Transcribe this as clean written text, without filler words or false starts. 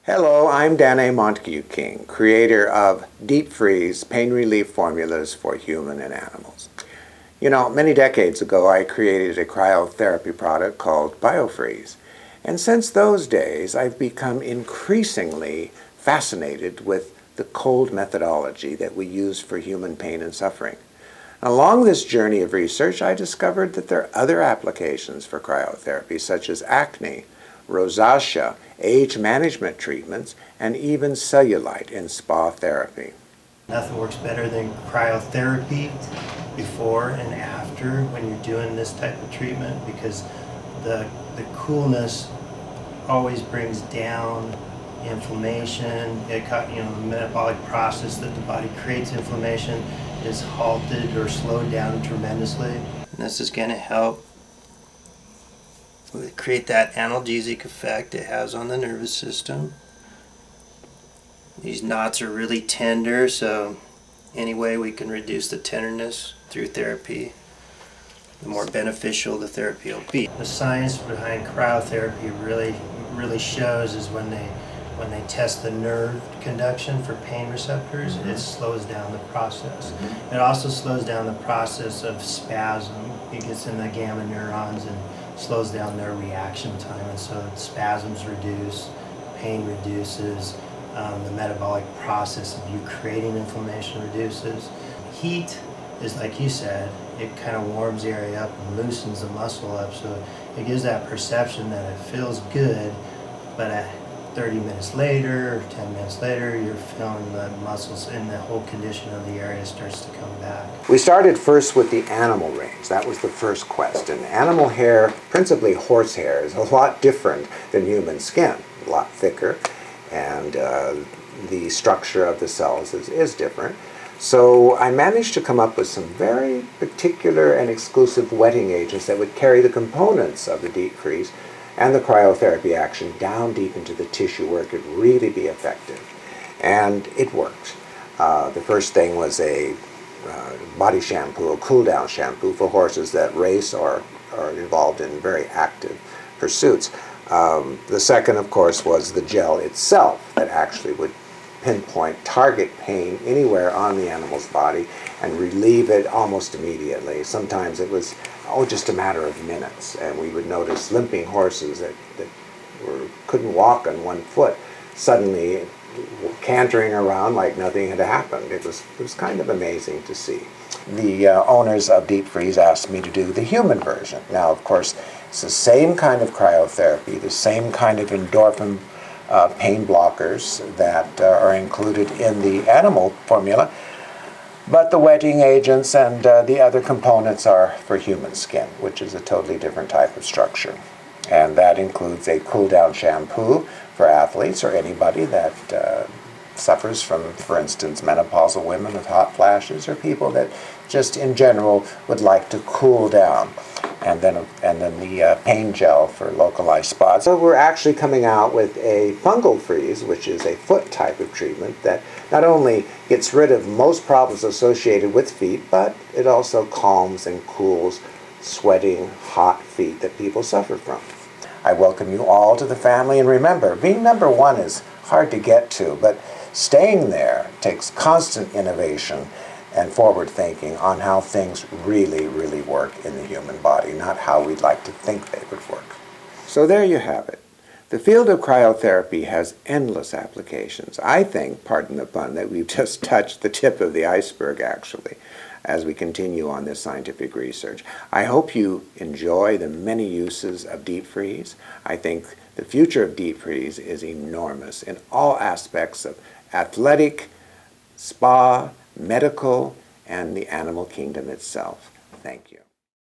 Hello, I'm Danne Montague-King, creator of deep freeze pain relief formulas for human and animals. You know, many decades ago I created a cryotherapy product called BioFreeze. And since those days I've become increasingly fascinated with the cold methodology that we use for human pain and suffering. Along this journey of research, I discovered that there are other applications for cryotherapy, such as acne, rosacea, age management treatments, and even cellulite in spa therapy. Nothing works better than cryotherapy before and after when you're doing this type of treatment, because the coolness always brings down inflammation. The metabolic process that the body creates inflammation is halted or slowed down tremendously. And this is going to help create that analgesic effect it has on the nervous system. These knots are really tender, so any way we can reduce the tenderness through therapy, the more beneficial the therapy will be. The science behind cryotherapy really shows is when they test the nerve conduction for pain receptors, it slows down the process. It also slows down the process of spasm. It gets in the gamma neurons and slows down their reaction time, and so spasms reduce, pain reduces, the metabolic process of you creating inflammation reduces. Heat is, like you said, it kind of warms the area up and loosens the muscle up, so it gives that perception that it feels good, but 30 minutes later, 10 minutes later, you're feeling the muscles and the whole condition of the area starts to come back. We started first with the animal range. That was the first quest. And animal hair, principally horse hair, is a lot different than human skin, a lot thicker, and the structure of the cells is different. So I managed to come up with some very particular and exclusive wetting agents that would carry the components of the deep freeze and the cryotherapy action down deep into the tissue where it could really be effective. And it worked. The first thing was a body shampoo, a cool-down shampoo for horses that race or are involved in very active pursuits. The second, of course, was the gel itself that actually would pinpoint, target pain anywhere on the animal's body and relieve it almost immediately. Sometimes it was just a matter of minutes, and we would notice limping horses that couldn't walk on one foot suddenly cantering around like nothing had happened. It was kind of amazing to see. The owners of Deep Freeze asked me to do the human version. Now, of course, it's the same kind of cryotherapy, the same kind of endorphin pain blockers that are included in the animal formula, but the wetting agents and the other components are for human skin, which is a totally different type of structure. And that includes a cool-down shampoo for athletes or anybody that suffers from, for instance, menopausal women with hot flashes, or people that just in general would like to cool down. And then the pain gel for localized spots. So we're actually coming out with a fungal freeze, which is a foot type of treatment that not only gets rid of most problems associated with feet, but it also calms and cools sweating, hot feet that people suffer from. I welcome you all to the family, and remember, being number one is hard to get to, but staying there takes constant innovation and forward thinking on how things really, really work in the human body, not how we'd like to think they would work. So there you have it. The field of cryotherapy has endless applications. I think, pardon the pun, that we've just touched the tip of the iceberg, actually, as we continue on this scientific research. I hope you enjoy the many uses of deep freeze. I think the future of deep freeze is enormous in all aspects of athletic, spa, medical, and the animal kingdom itself. Thank you.